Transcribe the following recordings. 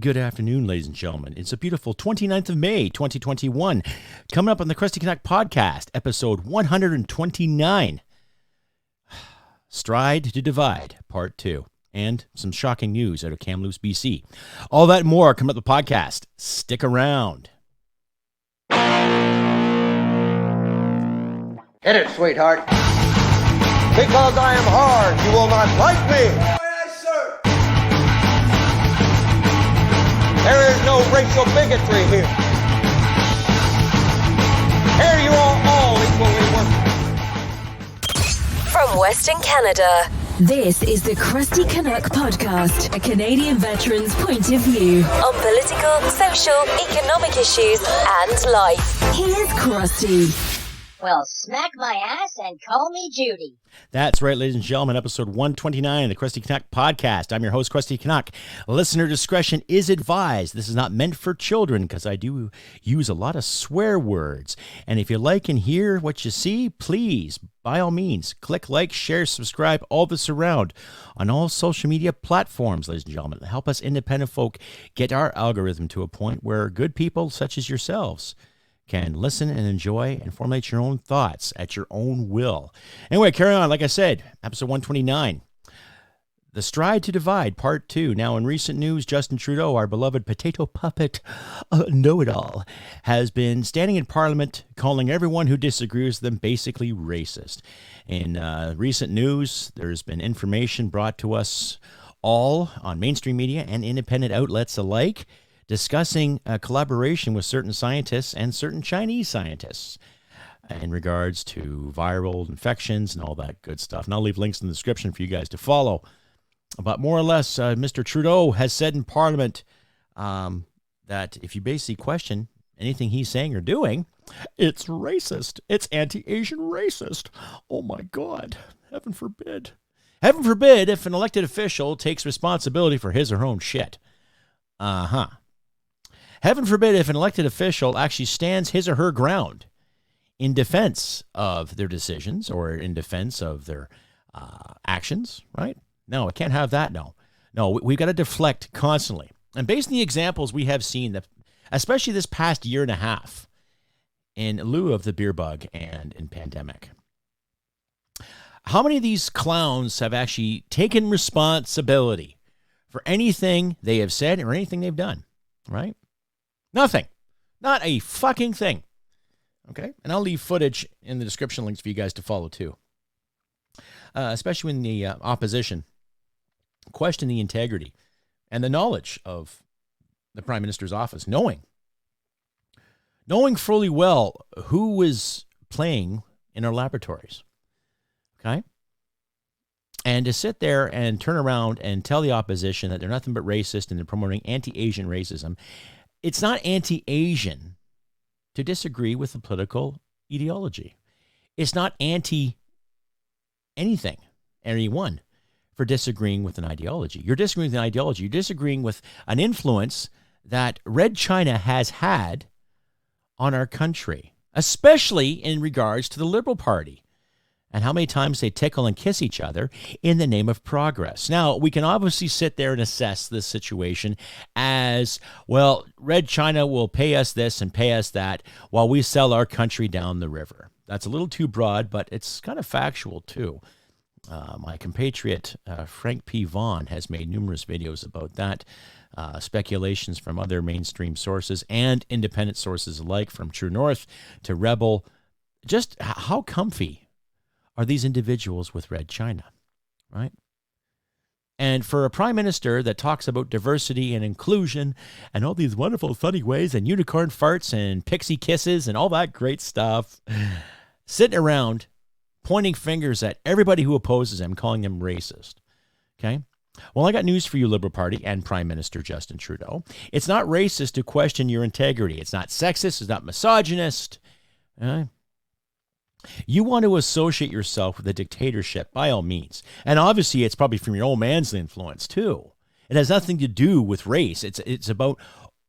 Good afternoon, ladies and gentlemen. It's a beautiful 29th of May, 2021. Coming up on the Crusty Canuck podcast, episode 129. Stride to Divide, part 2. And some shocking news out of Kamloops BC. All that and more coming up on the podcast. Stick around. Hit it, sweetheart. Because I am hard, you will not like me. There is no racial bigotry here. Here you are all equally worthy. From Western Canada, this is the Crusty Canuck podcast, a Canadian veteran's point of view on political, social, economic issues and life. Here's Crusty. Well, smack my ass and call me Judy. That's right, ladies and gentlemen, episode 129 of the Crusty Canuck podcast. I'm your host, Crusty Canuck. Listener discretion is advised. This is not meant for children because I do use a lot of swear words. And if you like and hear what you see, please, by all means, click like, share, subscribe, all this around on all social media platforms, ladies and gentlemen. Help us independent folk get our algorithm to a point where good people such as yourselves can listen and enjoy and formulate your own thoughts at your own will. Anyway, carry on. Like I said, episode 129. The Stride to Divide, part 2. Now, in recent news, Justin Trudeau, our beloved potato puppet know-it-all, has been standing in Parliament calling everyone who disagrees with them basically racist. In recent news, there's been information brought to us all on mainstream media and independent outlets alike discussing a collaboration with certain scientists and certain Chinese scientists in regards to viral infections and all that good stuff. And I'll leave links in the description for you guys to follow. But more or less, Mr. Trudeau has said in Parliament that if you basically question anything he's saying or doing, it's racist. It's anti-Asian racist. Oh my God. Heaven forbid. Heaven forbid if an elected official takes responsibility for his or her own shit. Heaven forbid if an elected official actually stands his or her ground in defense of their decisions or in defense of their actions, right? No, it can't have that, no. No, we've got to deflect constantly. And based on the examples we have seen, that, especially this past year and a half, in lieu of the beer bug and in pandemic, how many of these clowns have actually taken responsibility for anything they have said or anything they've done, right? Nothing. Not a fucking thing. Okay? And I'll leave footage in the description links for you guys to follow too. Especially when the opposition question the integrity and the knowledge of the Prime Minister's office, knowing fully well who is playing in our laboratories. Okay? And to sit there and turn around and tell the opposition that they're nothing but racist and they're promoting anti-Asian racism. It's not anti-Asian to disagree with the political ideology. It's not anti-anything, anyone, for disagreeing with an ideology. You're disagreeing with an ideology. You're disagreeing with an influence that Red China has had on our country, especially in regards to the Liberal Party and how many times they tickle and kiss each other in the name of progress. Now, we can obviously sit there and assess this situation as, well, Red China will pay us this and pay us that while we sell our country down the river. That's a little too broad, but it's kind of factual, too. My compatriot, Frank P. Vaughan, has made numerous videos about that, speculations from other mainstream sources and independent sources alike, from True North to Rebel. Just how comfy are these individuals with Red China, right? And for a prime minister that talks about diversity and inclusion and all these wonderful funny ways and unicorn farts and pixie kisses and all that great stuff, sitting around pointing fingers at everybody who opposes him, calling them racist, okay? Well, I got news for you, Liberal Party and Prime Minister Justin Trudeau. It's not racist to question your integrity. It's not sexist. It's not misogynist. You want to associate yourself with a dictatorship, by all means. And obviously, it's probably from your old man's influence, too. It has nothing to do with race. It's about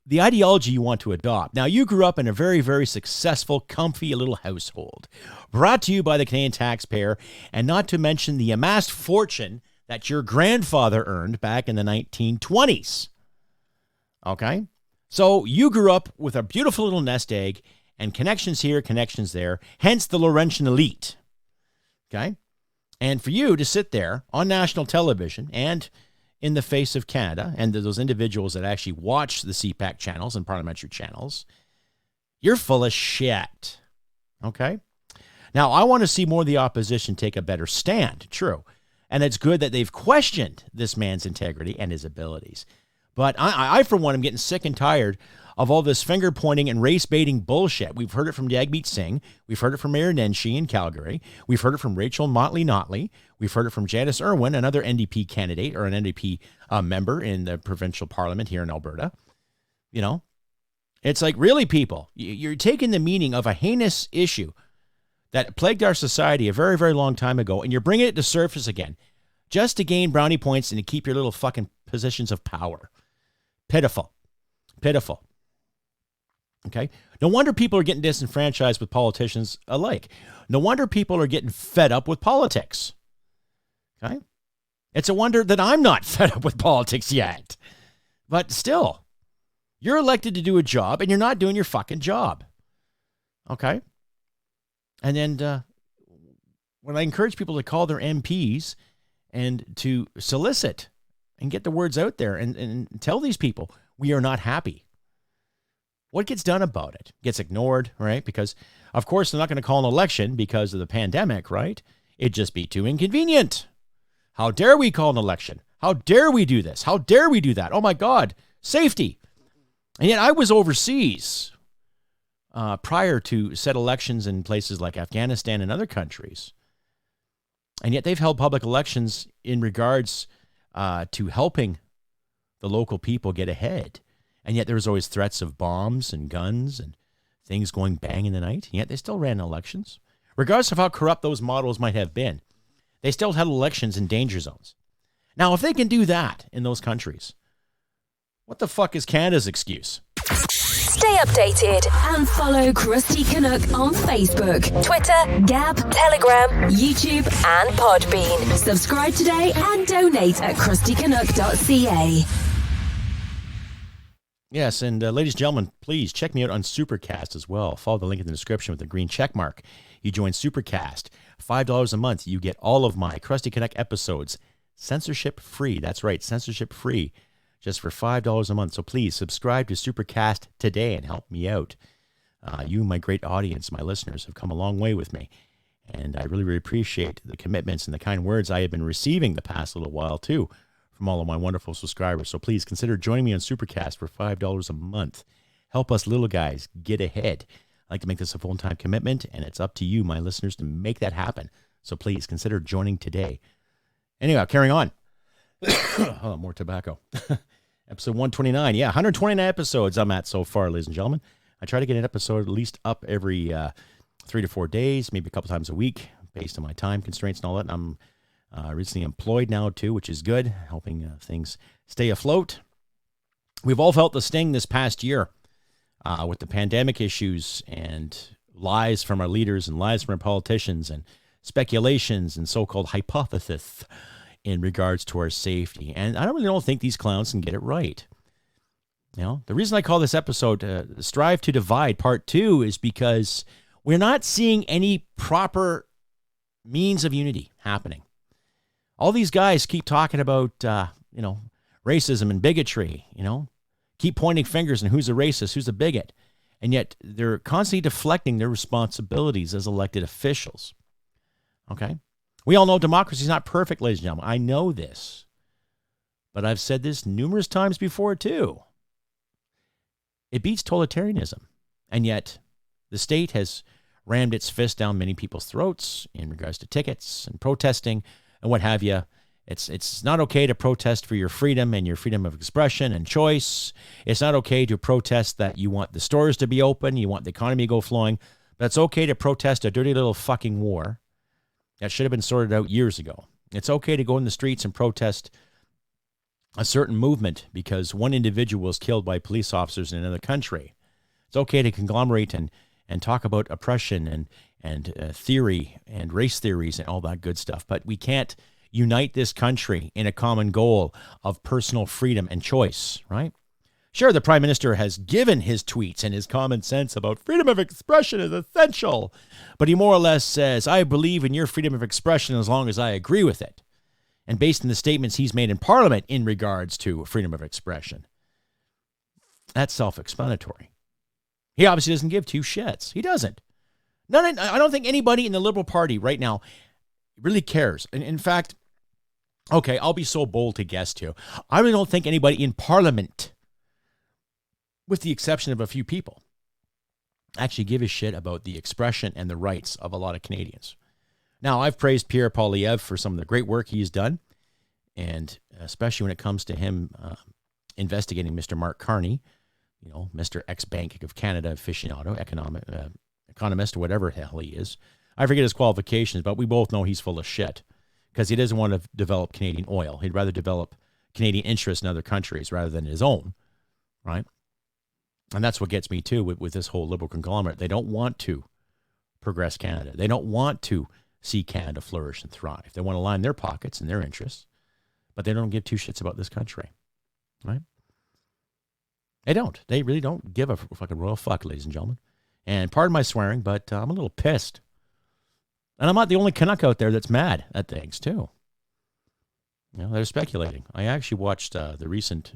the ideology you want to adopt. Now, you grew up in a very, very successful, comfy little household, brought to you by the Canadian taxpayer, and not to mention the amassed fortune that your grandfather earned back in the 1920s. Okay? So you grew up with a beautiful little nest egg and connections here, connections there, hence the Laurentian elite. Okay? And for you to sit there on national television and in the face of Canada and those individuals that actually watch the CPAC channels and parliamentary channels, you're full of shit. Okay? Now, I want to see more of the opposition take a better stand. True. And it's good that they've questioned this man's integrity and his abilities. But I for one, am getting sick and tired of all this finger-pointing and race-baiting bullshit. We've heard it from Jagmeet Singh. We've heard it from Mayor Nenshi in Calgary. We've heard it from Rachel Notley. We've heard it from Janice Irwin, another NDP candidate or an NDP member in the provincial parliament here in Alberta. You know, it's like, really, people, you're taking the meaning of a heinous issue that plagued our society a very, very long time ago, and you're bringing it to surface again just to gain brownie points and to keep your little fucking positions of power. Pitiful. Pitiful. Okay? No wonder people are getting disenfranchised with politicians alike. No wonder people are getting fed up with politics. Okay? It's a wonder that I'm not fed up with politics yet. But still, you're elected to do a job and you're not doing your fucking job. Okay? And then when I encourage people to call their MPs and to solicit and get the words out there and tell these people we are not happy. What gets done about it? Gets ignored, right? Because, of course, they're not going to call an election because of the pandemic, right? It'd just be too inconvenient. How dare we call an election? How dare we do this? How dare we do that? Oh, my God. Safety. And yet I was overseas prior to said elections in places like Afghanistan and other countries. And yet they've held public elections in regards to helping the local people get ahead. And yet there was always threats of bombs and guns and things going bang in the night. And yet they still ran elections. Regardless of how corrupt those models might have been, they still held elections in danger zones. Now, if they can do that in those countries, what the fuck is Canada's excuse? Stay updated and follow Crusty Canuck on Facebook, Twitter, Gab, Telegram, YouTube, and Podbean. Subscribe today and donate at crustycanuck.ca. Yes, and ladies and gentlemen, please check me out on Supercast as well. Follow the link in the description with the green check mark. You join Supercast. $5 a month. You get all of my Crusty Canuck episodes censorship-free. That's right, censorship-free. Just for $5 a month. So please subscribe to Supercast today and help me out. You, my great audience, my listeners, have come a long way with me. And I really, really appreciate the commitments and the kind words I have been receiving the past little while, too, from all of my wonderful subscribers. So please consider joining me on Supercast for $5 a month. Help us little guys get ahead. I like to make this a full-time commitment, and it's up to you, my listeners, to make that happen. So please consider joining today. Anyway, carrying on. Oh, more tobacco. Episode 129. Yeah, 129 episodes I'm at so far, ladies and gentlemen. I try to get an episode at least up every 3 to 4 days, maybe a couple times a week, based on my time constraints and all that. And I'm recently employed now, too, which is good, helping things stay afloat. We've all felt the sting this past year with the pandemic issues and lies from our leaders and lies from our politicians and speculations and so-called hypothesis in regards to our safety. And I don't think these clowns can get it right. You know, the reason I call this episode Strive to Divide Part 2 is because we're not seeing any proper means of unity happening. All these guys keep talking about, racism and bigotry, keep pointing fingers and who's a racist, who's a bigot. And yet they're constantly deflecting their responsibilities as elected officials. Okay? We all know democracy is not perfect, ladies and gentlemen. I know this. But I've said this numerous times before, too. It beats totalitarianism. And yet, the state has rammed its fist down many people's throats in regards to tickets and protesting and what have you. It's not okay to protest for your freedom and your freedom of expression and choice. It's not okay to protest that you want the stores to be open, you want the economy to go flowing. But it's okay to protest a dirty little fucking war that should have been sorted out years ago. It's okay to go in the streets and protest a certain movement because one individual was killed by police officers in another country. It's okay to conglomerate and talk about oppression and theory and race theories and all that good stuff. But we can't unite this country in a common goal of personal freedom and choice, right? Sure, the Prime Minister has given his tweets and his common sense about freedom of expression is essential, but he more or less says, I believe in your freedom of expression as long as I agree with it. And based on the statements he's made in Parliament in regards to freedom of expression, that's self-explanatory. He obviously doesn't give two shits. He doesn't. I don't think anybody in the Liberal Party right now really cares. And in fact, okay, I'll be so bold to guess too. I really don't think anybody in Parliament, with the exception of a few people, actually give a shit about the expression and the rights of a lot of Canadians. Now, I've praised Pierre Poilievre for some of the great work he's done, and especially when it comes to him investigating Mr. Mark Carney, Mr. ex-Bank of Canada aficionado, economist, or whatever the hell he is. I forget his qualifications, but we both know he's full of shit because he doesn't want to develop Canadian oil. He'd rather develop Canadian interests in other countries rather than his own, right? And that's what gets me, too, with this whole Liberal conglomerate. They don't want to progress Canada. They don't want to see Canada flourish and thrive. They want to line their pockets and their interests, but they don't give two shits about this country, right? They don't. They really don't give a fucking royal fuck, ladies and gentlemen. And pardon my swearing, but I'm a little pissed. And I'm not the only Canuck out there that's mad at things, too. They're speculating. I actually watched the recent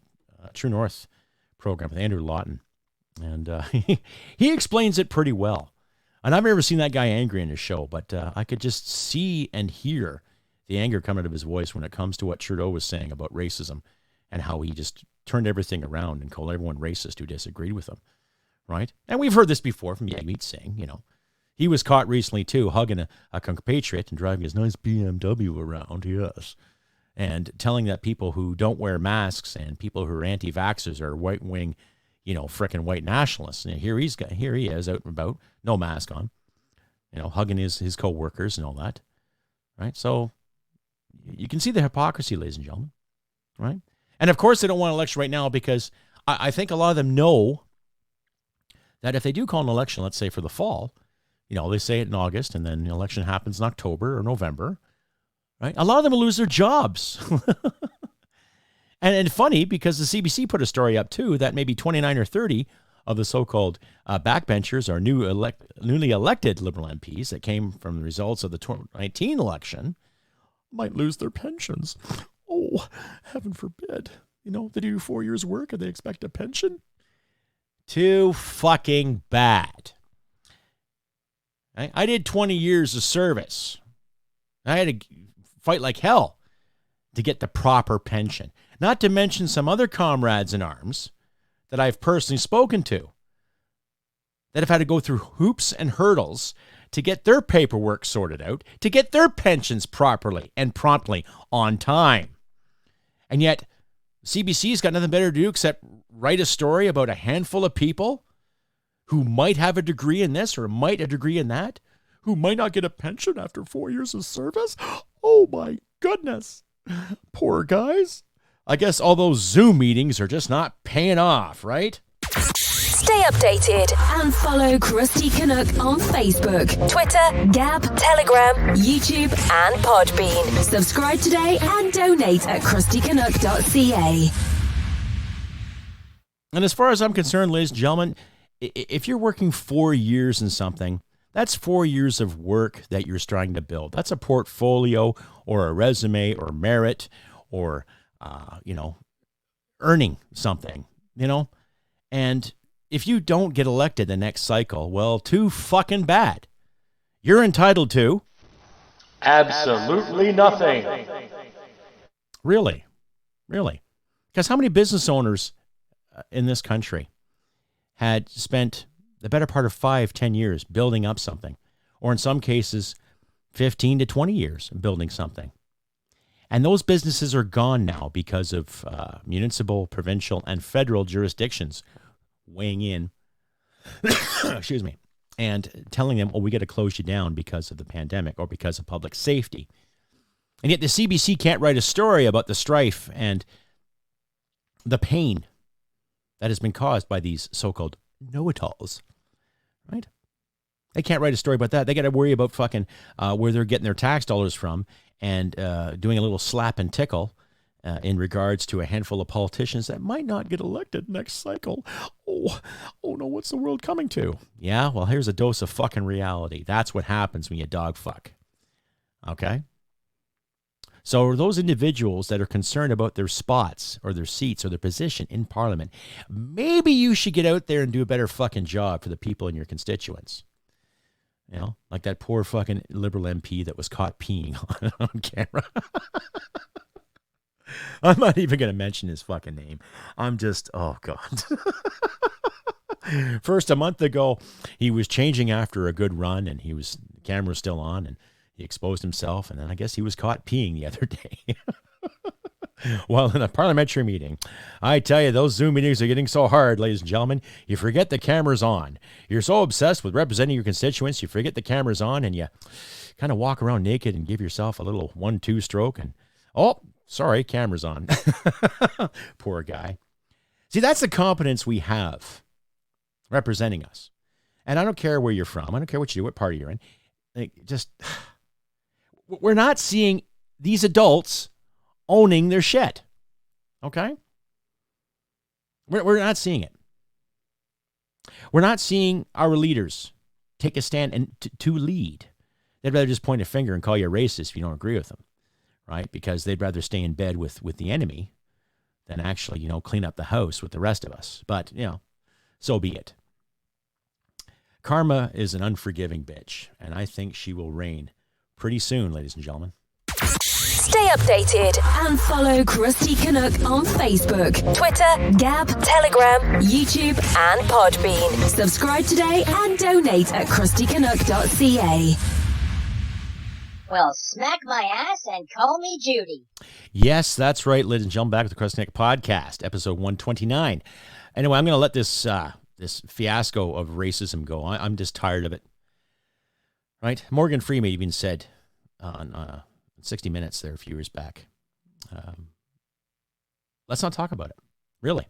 True North program with Andrew Lawton, and he explains it pretty well. And I've never seen that guy angry in his show, but I could just see and hear the anger come out of his voice when it comes to what Trudeau was saying about racism and how he just turned everything around and called everyone racist who disagreed with him, right? And we've heard this before from Wainwright saying, he was caught recently, too, hugging a compatriot and driving his nice BMW around, yes, and telling that people who don't wear masks and people who are anti-vaxxers are right-wing, frickin' white nationalists. And here he is out and about, no mask on, hugging his co-workers and all that, right? So you can see the hypocrisy, ladies and gentlemen, right? And, of course, they don't want an election right now because I think a lot of them know that if they do call an election, let's say for the fall, they say it in August and then the election happens in October or November, right? A lot of them will lose their jobs. And funny because the CBC put a story up, too, that maybe 29 or 30 of the so-called backbenchers or newly elected Liberal MPs that came from the results of the 2019 election might lose their pensions. Oh, heaven forbid. They do 4 years' work and they expect a pension? Too fucking bad. I did 20 years of service. I had to fight like hell to get the proper pension. Not to mention some other comrades in arms that I've personally spoken to that have had to go through hoops and hurdles to get their paperwork sorted out, to get their pensions properly and promptly on time. And yet, CBC's got nothing better to do except write a story about a handful of people who might have a degree in this or might a degree in that, who might not get a pension after 4 years of service. Oh my goodness. Poor guys. I guess all those Zoom meetings are just not paying off, right? Stay updated and follow Crusty Canuck on Facebook, Twitter, Gab, Telegram, YouTube, and Podbean. Subscribe today and donate at crustycanuck.ca. And as far as I'm concerned, ladies and gentlemen, if you're working 4 years in something, that's 4 years of work that you're starting to build. That's a portfolio or a resume or merit or, earning something, And if you don't get elected the next cycle, well, too fucking bad. You're entitled to absolutely nothing. Really? Because how many business owners in this country had spent the better part of 5-10 years building up something, or in some cases, 15 to 20 years building something? And those businesses are gone now because of municipal, provincial, and federal jurisdictions weighing in, excuse me, and telling them, we got to close you down because of the pandemic or because of public safety. And yet the CBC can't write a story about the strife and the pain that has been caused by these so-called know-it-alls, right? They can't write a story about that. They got to worry about fucking where they're getting their tax dollars from and doing a little slap and tickle in regards to a handful of politicians that might not get elected next cycle. Oh no, what's the world coming to? Yeah, well, here's a dose of fucking reality. That's what happens when you dog fuck. Okay? So those individuals that are concerned about their spots or their seats or their position in Parliament, maybe you should get out there and do a better fucking job for the people in your constituents. You know, like that poor fucking Liberal MP that was caught peeing on camera. I'm not even going to mention his fucking name. I'm just, oh God. First, a month ago, he was changing after a good run and the camera was still on and he exposed himself. And then I guess he was caught peeing the other day. While in a parliamentary meeting. I tell you, those Zoom meetings are getting so hard, ladies and gentlemen. You forget the camera's on. You're so obsessed with representing your constituents, you forget the camera's on and you kind of walk around naked and give yourself a little 1-2 stroke and, oh, sorry, camera's on. Poor guy. See, that's the competence we have representing us. And I don't care where you're from. I don't care what you do, what party you're in. We're not seeing these adults owning their shit. Okay? We're not seeing it. We're not seeing our leaders take a stand and to lead. They'd rather just point a finger and call you a racist if you don't agree with them. Right? Because they'd rather stay in bed with the enemy than actually, clean up the house with the rest of us. But, so be it. Karma is an unforgiving bitch, and I think she will reign pretty soon, ladies and gentlemen. Stay updated and follow Crusty Canuck on Facebook, Twitter, Gab, Telegram, YouTube, and Podbean. Subscribe today and donate at crustycanuck.ca. Well, smack my ass and call me Judy. Yes, that's right, ladies and gentlemen. Back with the Crusty Canuck podcast, episode 129. Anyway, I'm going to let this fiasco of racism go. I'm just tired of it. Right? Morgan Freeman even said on 60 Minutes there a few years back, let's not talk about it. Really.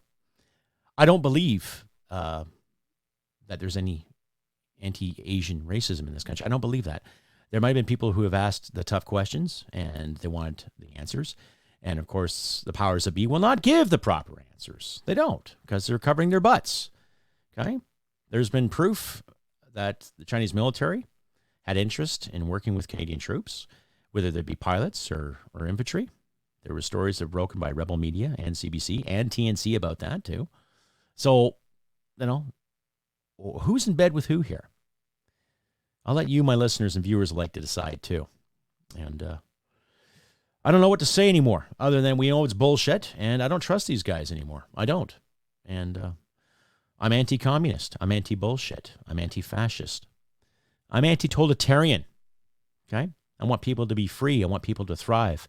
I don't believe that there's any anti-Asian racism in this country. I don't believe that. There might have been people who have asked the tough questions and they want the answers. And of course, the powers that be will not give the proper answers. They don't, because they're covering their butts. Okay? There's been proof that the Chinese military had interest in working with Canadian troops, whether they be pilots or infantry. There were stories that were broken by Rebel Media and CBC and TNC about that too. So, who's in bed with who here? I'll let you, my listeners and viewers, like to decide too. And I don't know what to say anymore, other than we know it's bullshit, and I don't trust these guys anymore. I don't. And I'm anti-communist. I'm anti-bullshit. I'm anti-fascist. I'm anti-totalitarian. Okay? I want people to be free. I want people to thrive.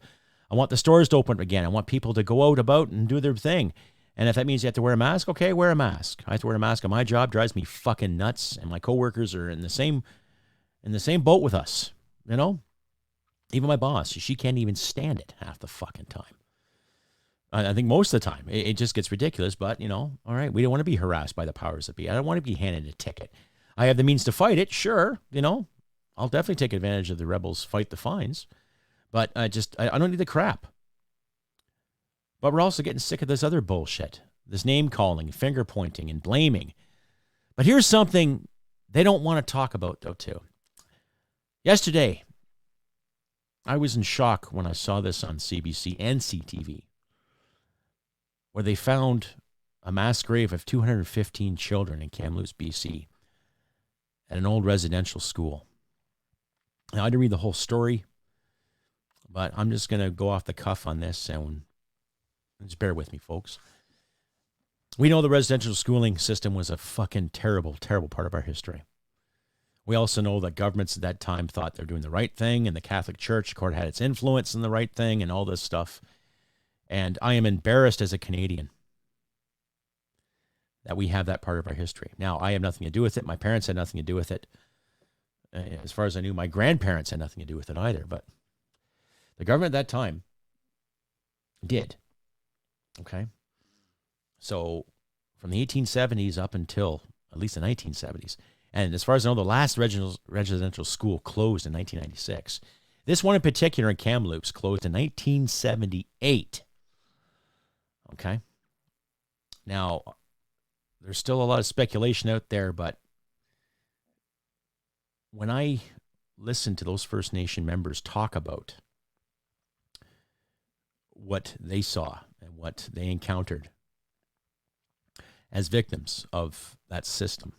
I want the stores to open again. I want people to go out about and do their thing. And if that means you have to wear a mask, okay, wear a mask. I have to wear a mask on my job. Drives me fucking nuts. And my coworkers are in the same boat with us. Even my boss, she can't even stand it half the fucking time. I think most of the time. It just gets ridiculous. But, all right, we don't want to be harassed by the powers that be. I don't want to be handed a ticket. I have the means to fight it, sure. I'll definitely take advantage of the rebels' fight the fines. But I don't need the crap. But we're also getting sick of this other bullshit. This name-calling, finger-pointing, and blaming. But here's something they don't want to talk about, though, too. Yesterday, I was in shock when I saw this on CBC and CTV, where they found a mass grave of 215 children in Kamloops BC at an old residential school. Now, I didn't read the whole story, but I'm just going to go off the cuff on this, and just bear with me, folks. We know the residential schooling system was a fucking terrible, terrible part of our history. We also know that governments at that time thought they're doing the right thing, and the Catholic Church, of course, had its influence in the right thing and all this stuff. And I am embarrassed as a Canadian that we have that part of our history. Now, I have nothing to do with it. My parents had nothing to do with it. As far as I knew, my grandparents had nothing to do with it either. But the government at that time did. Okay? So from the 1870s up until at least the 1970s, and as far as I know, the last residential school closed in 1996. This one in particular in Kamloops closed in 1978. Okay? Now, there's still a lot of speculation out there, but when I listen to those First Nation members talk about what they saw and what they encountered as victims of that system,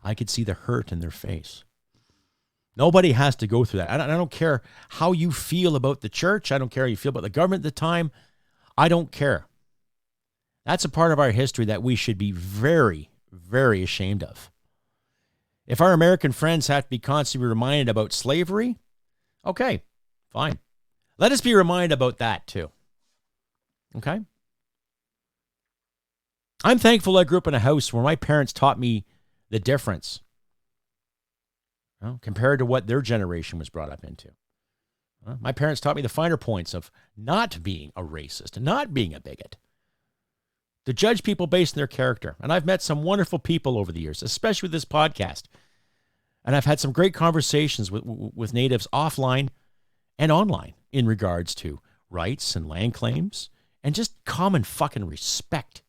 I could see the hurt in their face. Nobody has to go through that. I don't care how you feel about the church. I don't care how you feel about the government at the time. I don't care. That's a part of our history that we should be very, very ashamed of. If our American friends have to be constantly reminded about slavery, okay, fine. Let us be reminded about that too. Okay? I'm thankful I grew up in a house where my parents taught me the difference, compared to what their generation was brought up into. My parents taught me the finer points of not being a racist and not being a bigot, to judge people based on their character. And I've met some wonderful people over the years, especially with this podcast. And I've had some great conversations with natives offline and online in regards to rights and land claims and just common fucking respect.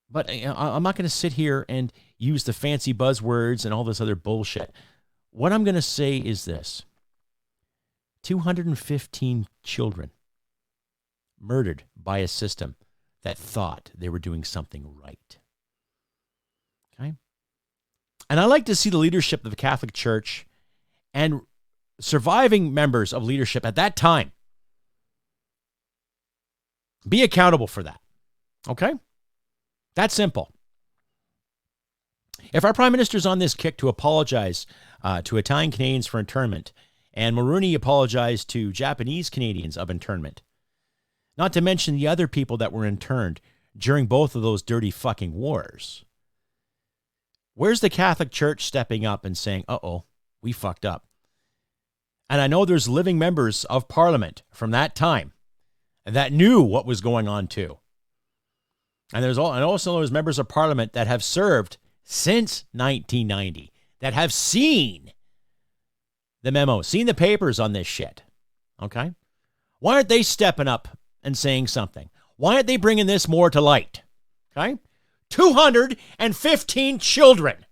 But I'm not going to sit here and use the fancy buzzwords and all this other bullshit. What I'm going to say is this. 215 children murdered by a system that thought they were doing something right. Okay? And I like to see the leadership of the Catholic Church and surviving members of leadership at that time be accountable for that. Okay? That's simple. If our Prime Minister's on this kick to apologize to Italian Canadians for internment, and Mulroney apologized to Japanese Canadians of internment, not to mention the other people that were interned during both of those dirty fucking wars, where's the Catholic Church stepping up and saying, uh-oh, we fucked up? And I know there's living members of Parliament from that time that knew what was going on too. And also there's members of Parliament that have served since 1990, that have seen the memo, seen the papers on this shit. Okay? Why aren't they stepping up and saying something? Why aren't they bringing this more to light? Okay? 215 children.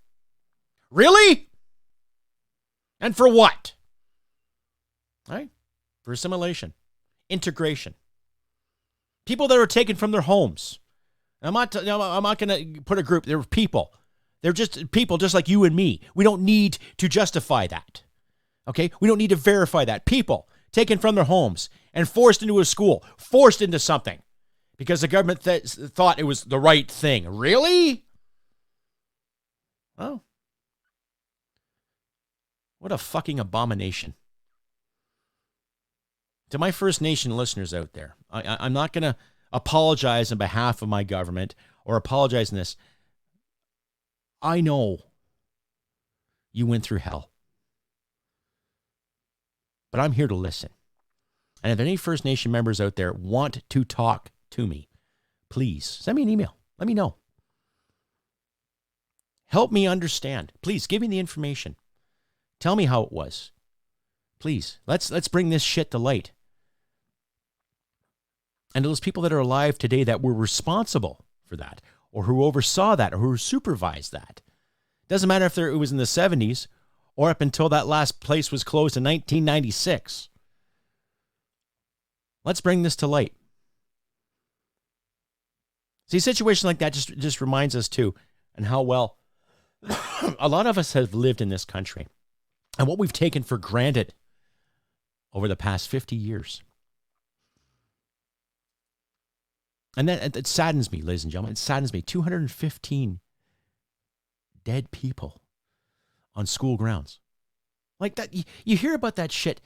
Really? And for what? Right? For assimilation, integration. People that are taken from their homes. I'm not going to put a group. They're people. They're just people just like you and me. We don't need to justify that. Okay? We don't need to verify that. People taken from their homes and forced into a school, forced into something because the government thought it was the right thing. Really? Oh. What a fucking abomination. To my First Nation listeners out there, I'm not going to apologize on behalf of my government or apologize in this. I know you went through hell. But I'm here to listen. And if any First Nation members out there want to talk to me, please send me an email. Let me know. Help me understand. Please give me the information. Tell me how it was. Please, let's bring this shit to light. And those people that are alive today that were responsible for that, or who oversaw that, or who supervised that. Doesn't matter if it was in the 70s or up until that last place was closed in 1996. Let's bring this to light. See, a situation like that just reminds us too, and how well a lot of us have lived in this country and what we've taken for granted over the past 50 years. And that it saddens me, ladies and gentlemen. It saddens me. 215 dead people on school grounds. Like that, you hear about that shit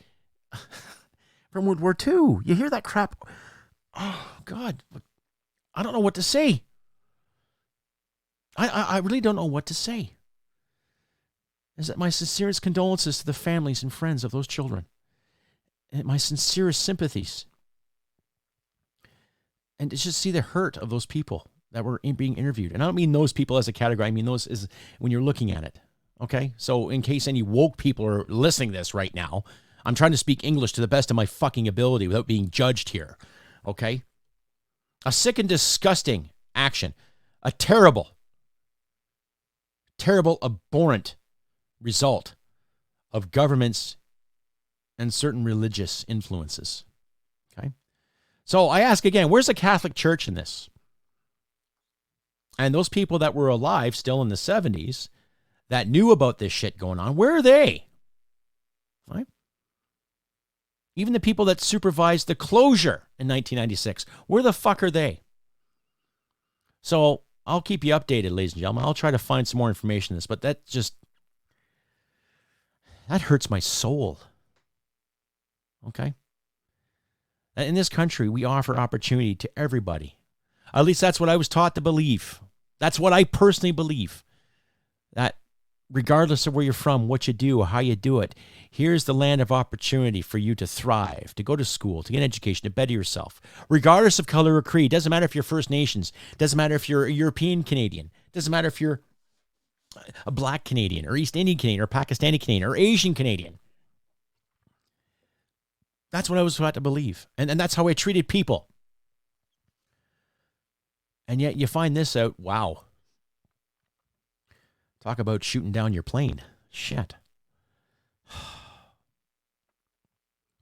from World War II. You hear that crap. Oh, God. I don't know what to say. I really don't know what to say. Is that my sincerest condolences to the families and friends of those children. And my sincerest sympathies. And to just see the hurt of those people that were being interviewed. And I don't mean those people as a category. I mean those as when you're looking at it. Okay? So in case any woke people are listening to this right now, I'm trying to speak English to the best of my fucking ability without being judged here. Okay? A sick and disgusting action. A terrible, abhorrent result of governments and certain religious influences. Okay? So I ask again, where's the Catholic Church in this? And those people that were alive still in the 70s that knew about this shit going on, where are they? Right? Even the people that supervised the closure in 1996, where the fuck are they? So I'll keep you updated, ladies and gentlemen. I'll try to find some more information on this, but that hurts my soul. Okay? In this country, we offer opportunity to everybody. At least that's what I was taught to believe. That's what I personally believe. That regardless of where you're from, what you do, how you do it, here's the land of opportunity for you to thrive, to go to school, to get an education, to better yourself. Regardless of color or creed. Doesn't matter if you're First Nations. Doesn't matter if you're a European Canadian. Doesn't matter if you're a Black Canadian or East Indian Canadian or Pakistani Canadian or Asian Canadian. That's what I was taught to believe. And that's how I treated people. And yet you find this out, wow. Talk about shooting down your plane. Shit.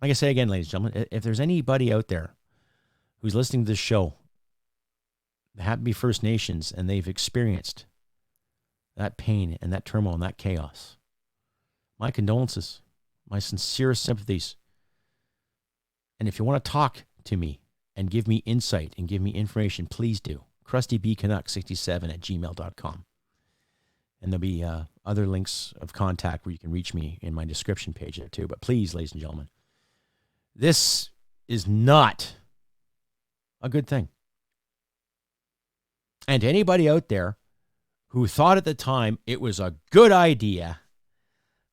Like I say again, ladies and gentlemen, if there's anybody out there who's listening to this show that happen to be First Nations and they've experienced that pain and that turmoil and that chaos, my condolences, my sincerest sympathies. And if you want to talk to me and give me insight and give me information, please do. CrustyBCanuck67@gmail.com. And there'll be other links of contact where you can reach me in my description page there too. But please, ladies and gentlemen, this is not a good thing. And to anybody out there who thought at the time it was a good idea,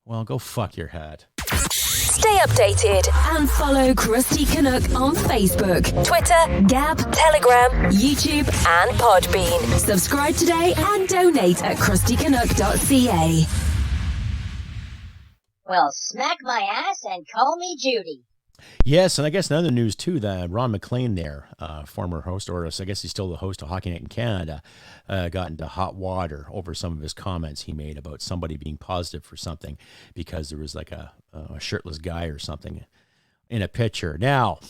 well, go fuck your head. Stay updated and follow Crusty Canuck on Facebook, Twitter, Gab, Telegram, YouTube, and Podbean. Subscribe today and donate at crustycanuck.ca. Well, smack my ass and call me Judy. Yes, and I guess another news too, that Ron MacLean there, former host, or I guess he's still the host of Hockey Night in Canada, got into hot water over some of his comments he made about somebody being positive for something because there was like a shirtless guy or something in a picture. Now,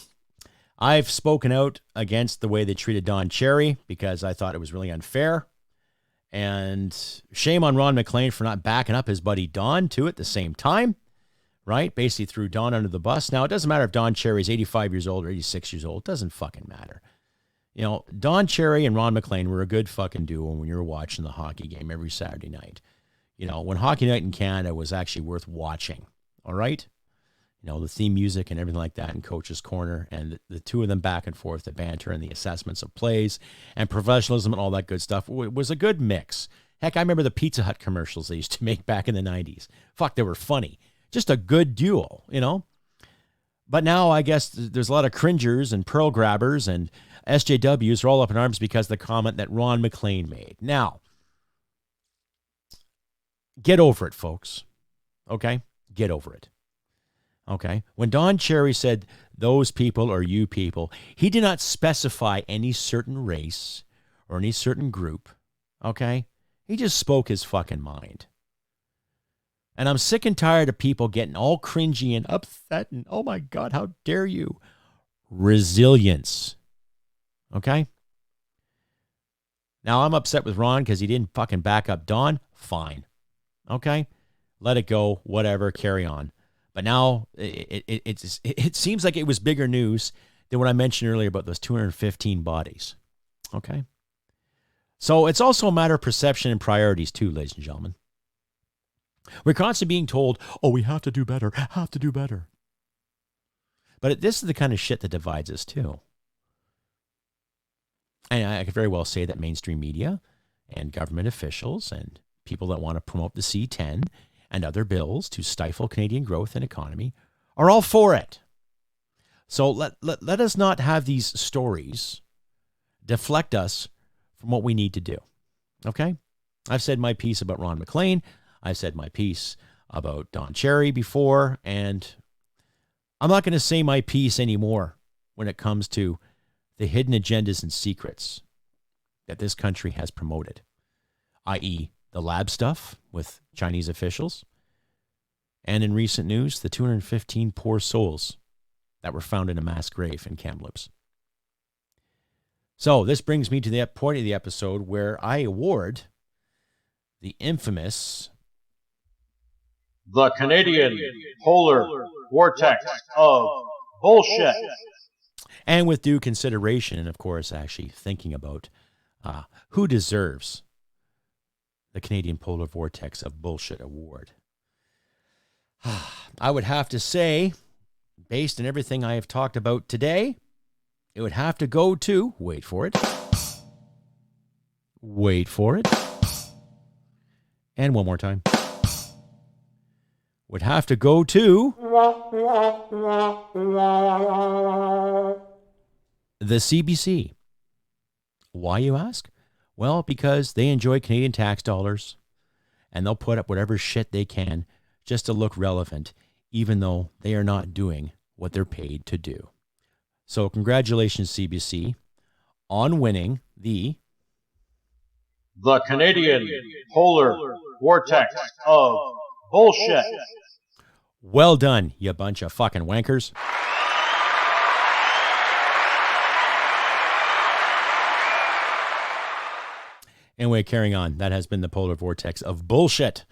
I've spoken out against the way they treated Don Cherry because I thought it was really unfair. And shame on Ron MacLean for not backing up his buddy Don too at the same time. Right? Basically threw Don under the bus. Now, it doesn't matter if Don Cherry is 85 years old or 86 years old. It doesn't fucking matter. You know, Don Cherry and Ron MacLean were a good fucking duo when you were watching the hockey game every Saturday night. You know, when Hockey Night in Canada was actually worth watching. All right? You know, the theme music and everything like that in Coach's Corner and the two of them back and forth, the banter and the assessments of plays and professionalism and all that good stuff was a good mix. Heck, I remember the Pizza Hut commercials they used to make back in the 90s. Fuck, they were funny. Just a good duo, you know? But now I guess there's a lot of cringers and pearl grabbers and SJWs are all up in arms because of the comment that Ron MacLean made. Now, get over it, folks. Okay? Get over it. Okay? When Don Cherry said those people or you people, he did not specify any certain race or any certain group. Okay? He just spoke his fucking mind. And I'm sick and tired of people getting all cringy and upset and, oh my God, how dare you? Resilience. Okay? Now, I'm upset with Ron because he didn't fucking back up Don. Fine. Okay? Let it go. Whatever. Carry on. But now it seems like it was bigger news than what I mentioned earlier about those 215 bodies. Okay? So it's also a matter of perception and priorities too, ladies and gentlemen. We're constantly being told, oh, we have to do better, have to do better. But this is the kind of shit that divides us too. And I could very well say that mainstream media and government officials and people that want to promote the C-10 and other bills to stifle Canadian growth and economy are all for it. So let us not have these stories deflect us from what we need to do. Okay? I've said my piece about Ron MacLean. I've said my piece about Don Cherry before, and I'm not going to say my piece anymore when it comes to the hidden agendas and secrets that this country has promoted, i.e. the lab stuff with Chinese officials, and in recent news, the 215 poor souls that were found in a mass grave in Kamloops. So this brings me to the point of the episode where I award the infamous The Canadian Polar Vortex of Bullshit. And with due consideration, and of course, actually thinking about who deserves the Canadian Polar Vortex of Bullshit Award. I would have to say, based on everything I have talked about today, it would have to go to, wait for it, and one more time, would have to go to the CBC. Why, you ask? Well, because they enjoy Canadian tax dollars, and they'll put up whatever shit they can just to look relevant, even though they are not doing what they're paid to do. So congratulations, CBC, on winning the Canadian Polar Vortex of Bullshit. Well done, you bunch of fucking wankers. Anyway, carrying on. That has been the Polar Vortex of Bullshit.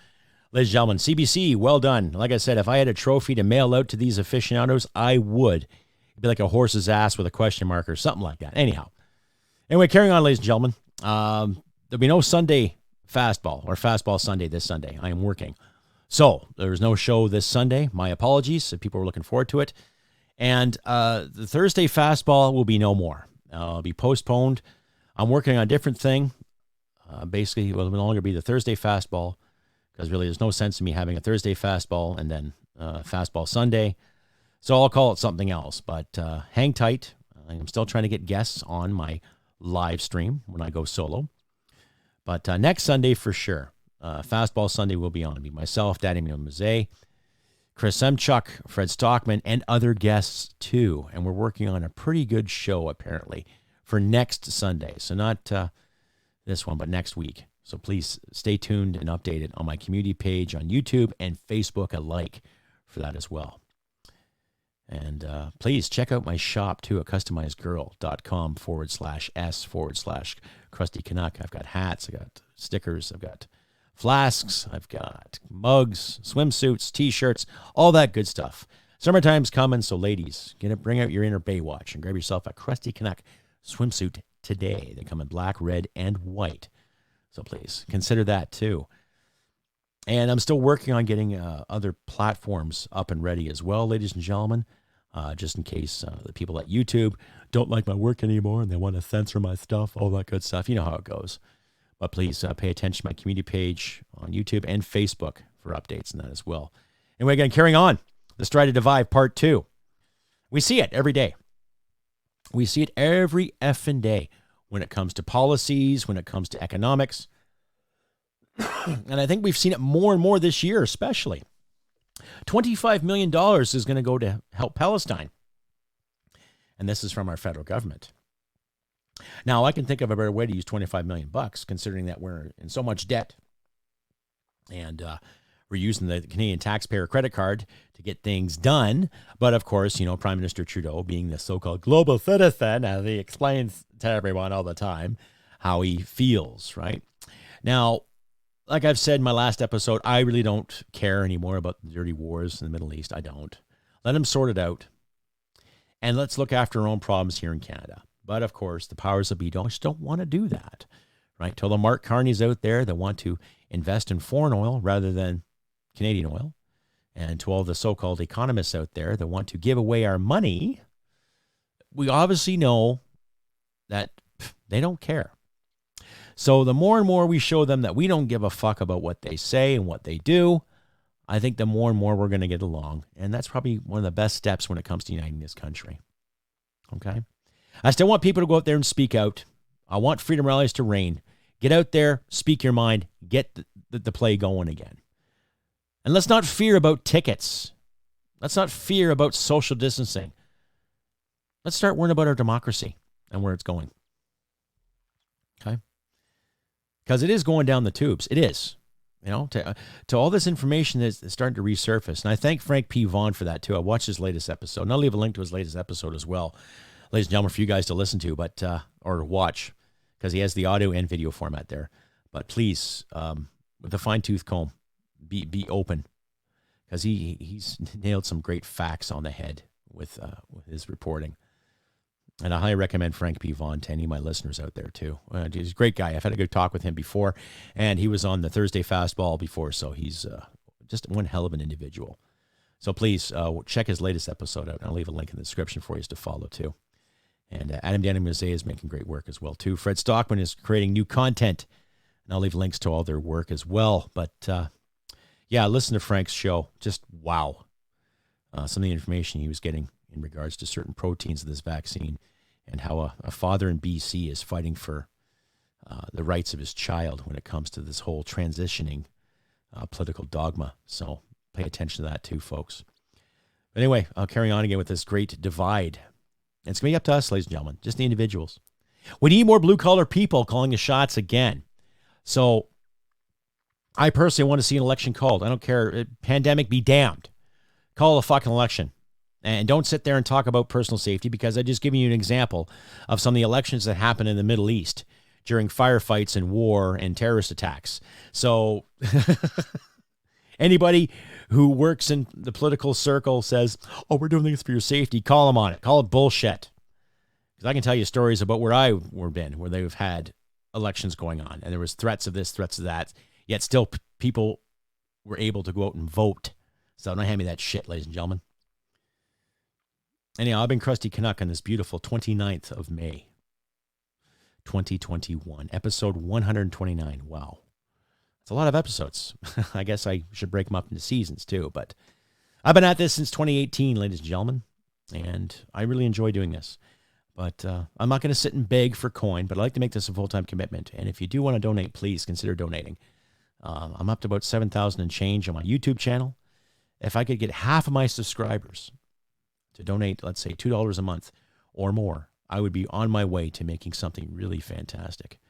Ladies and gentlemen, CBC, well done. Like I said, if I had a trophy to mail out to these aficionados, I would. It'd be like a horse's ass with a question mark or something like that. Anyhow. Anyway, carrying on, ladies and gentlemen. There'll be no Sunday fastball or fastball Sunday this Sunday. I am working. So there's no show this Sunday. My apologies if people were looking forward to it. And the Thursday fastball will be no more. It'll be postponed. I'm working on a different thing. Basically, it will no longer be the Thursday fastball because really there's no sense in me having a Thursday fastball and then fastball Sunday. So I'll call it something else. But hang tight. I'm still trying to get guests on my live stream when I go solo. But next Sunday for sure. Fastball Sunday will be on. It'll be myself, Daddy Mezei, Chris Semchuk, Fred Stockman, and other guests too. And we're working on a pretty good show apparently for next Sunday. So not this one, but next week. So please stay tuned and updated on my community page on YouTube and Facebook alike for that as well. And please check out my shop too at customizedgirl.com/s/Crusty Canuck. I've got hats, I've got stickers, I've got flasks, I've got mugs, swimsuits, t-shirts, all that good stuff. Summertime's coming, so ladies, bring out your inner Baywatch and grab yourself a Crusty Canuck swimsuit today. They come in black, red, and white. So please consider that too. And I'm still working on getting other platforms up and ready as well, ladies and gentlemen, just in case the people at YouTube don't like my work anymore and they want to censor my stuff, all that good stuff. You know how it goes. But please pay attention to my community page on YouTube and Facebook for updates on that as well. Anyway, again, carrying on. The Stride to Divide Part 2. We see it every day. We see it every effing day when it comes to policies, when it comes to economics. And I think we've seen it more and more this year, especially. $25 million is going to go to help Palestine. And this is from our federal government. Now, I can think of a better way to use $25 million, considering that we're in so much debt. And we're using the Canadian taxpayer credit card to get things done. But of course, Prime Minister Trudeau, being the so-called global citizen, as he explains to everyone all the time how he feels, right? Now, like I've said in my last episode, I really don't care anymore about the dirty wars in the Middle East. I don't. Let them sort it out. And let's look after our own problems here in Canada. But of course, the powers that be just don't want to do that, right? To the Mark Carneys out there that want to invest in foreign oil rather than Canadian oil, and to all the so-called economists out there that want to give away our money, we obviously know that they don't care. So the more and more we show them that we don't give a fuck about what they say and what they do, I think the more and more we're going to get along. And that's probably one of the best steps when it comes to uniting this country. Okay? I still want people to go out there and speak out. I want freedom rallies to reign. Get out there, speak your mind, get the play going again. And let's not fear about tickets. Let's not fear about social distancing. Let's start worrying about our democracy and where it's going. Okay? Because it is going down the tubes. It is. You know, to all this information that's starting to resurface. And I thank Frank P. Vaughan for that, too. I watched his latest episode. And I'll leave a link to his latest episode as well, ladies and gentlemen, for you guys to listen to or watch, because he has the audio and video format there. But please, with a fine-tooth comb, be open, because he's nailed some great facts on the head with his reporting. And I highly recommend Frank P. Vaughan to any of my listeners out there, too. He's a great guy. I've had a good talk with him before, and he was on the Thursday Fastball before, so he's just one hell of an individual. So please check his latest episode out. I'll leave a link in the description for you to follow, too. And Adam Danny Mezei is making great work as well, too. Fred Stockman is creating new content, and I'll leave links to all their work as well. But, yeah, listen to Frank's show. Just wow. Some of the information he was getting in regards to certain proteins of this vaccine, and how a father in BC is fighting for the rights of his child when it comes to this whole transitioning political dogma. So pay attention to that too, folks. But anyway, I'll carry on again with this great divide. And it's going to be up to us, ladies and gentlemen, just the individuals. We need more blue-collar people calling the shots again. So I personally want to see an election called. I don't care. Pandemic be damned. Call a fucking election. And don't sit there and talk about personal safety, because I'm just giving you an example of some of the elections that happen in the Middle East during firefights and war and terrorist attacks. So anybody who works in the political circle says, oh, we're doing this for your safety, call them on it. Call it bullshit. Because I can tell you stories about where I've been, where they've had elections going on, and there was threats of this, threats of that, yet still people were able to go out and vote. So don't hand me that shit, ladies and gentlemen. Anyhow, I've been Crusty Canuck on this beautiful 29th of May, 2021, episode 129. Wow. It's a lot of episodes. I guess I should break them up into seasons too, but I've been at this since 2018, ladies and gentlemen, and I really enjoy doing this. But I'm not going to sit and beg for coin, but I like to make this a full-time commitment. And if you do want to donate, please consider donating. I'm up to about 7,000 and change on my YouTube channel. If I could get half of my subscribers to donate, let's say $2 a month or more, I would be on my way to making something really fantastic.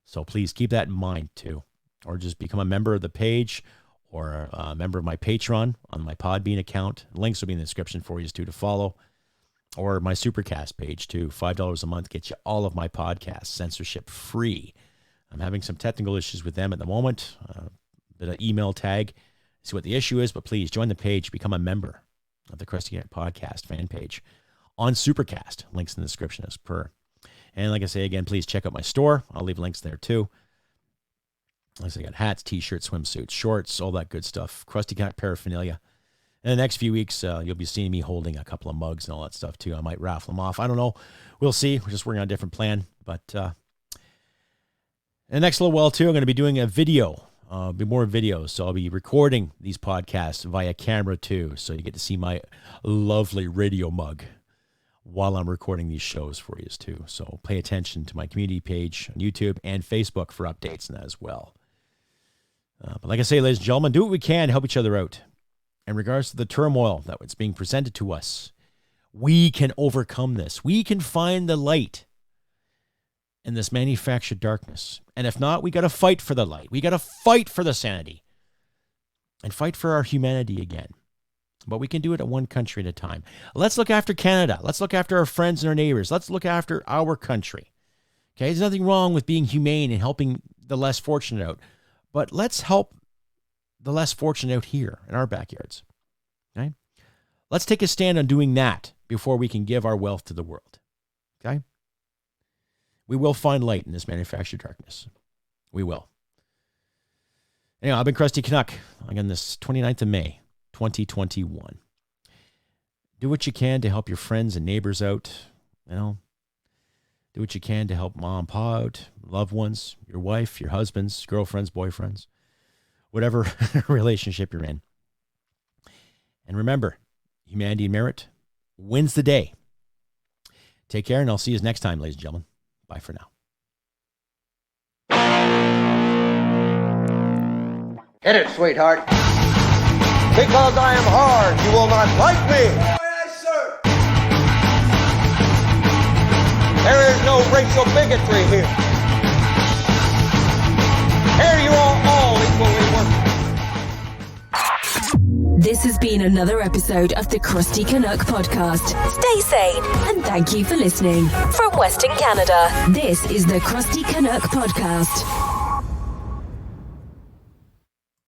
So please keep that in mind too. Or just become a member of the page, or a member of my Patreon on my Podbean account. Links will be in the description for you too to follow. Or my Supercast page too. $5 a month gets you all of my podcasts, censorship free. I'm having some technical issues with them at the moment. A bit of email tag. See what the issue is, but please join the page, become a member of the Crusty Canuck podcast fan page on Supercast. Links in the description as per. And like I say again, please check out my store. I'll leave links there too. Like I got hats, t-shirts, swimsuits, shorts, all that good stuff. Crusty Canuck paraphernalia. In the next few weeks, you'll be seeing me holding a couple of mugs and all that stuff too. I might raffle them off. I don't know. We'll see. We're just working on a different plan. But in the next little while too, I'm going to be doing a video. Be more videos, so I'll be recording these podcasts via camera too, so you get to see my lovely radio mug while I'm recording these shows for you too. So pay attention to my community page on YouTube and Facebook for updates on that as well. But like I say, ladies and gentlemen, do what we can to help each other out. In regards to the turmoil that's being presented to us, we can overcome this. We can find the light in this manufactured darkness. And if not, we got to fight for the light. We got to fight for the sanity and fight for our humanity again. But we can do it at one country at a time. Let's look after Canada. Let's look after our friends and our neighbors. Let's look after our country. Okay, there's nothing wrong with being humane and helping the less fortunate out. But let's help the less fortunate out here in our backyards. Okay? Let's take a stand on doing that before we can give our wealth to the world. Okay? We will find light in this manufactured darkness. We will. Anyhow, I've been Crusty Canuck on this 29th of May, 2021. Do what you can to help your friends and neighbors out. You know, do what you can to help mom and pa out, loved ones, your wife, your husbands, girlfriends, boyfriends, whatever relationship you're in. And remember, humanity and merit wins the day. Take care, and I'll see you next time, ladies and gentlemen. Bye for now. Hit it, sweetheart. Because I am hard, you will not like me. Aye, sir. There is no racial bigotry here. Here you are all equally working. This has been another episode of the Crusty Canuck podcast. Stay sane and thank you for listening. From Western Canada, this is the Crusty Canuck podcast.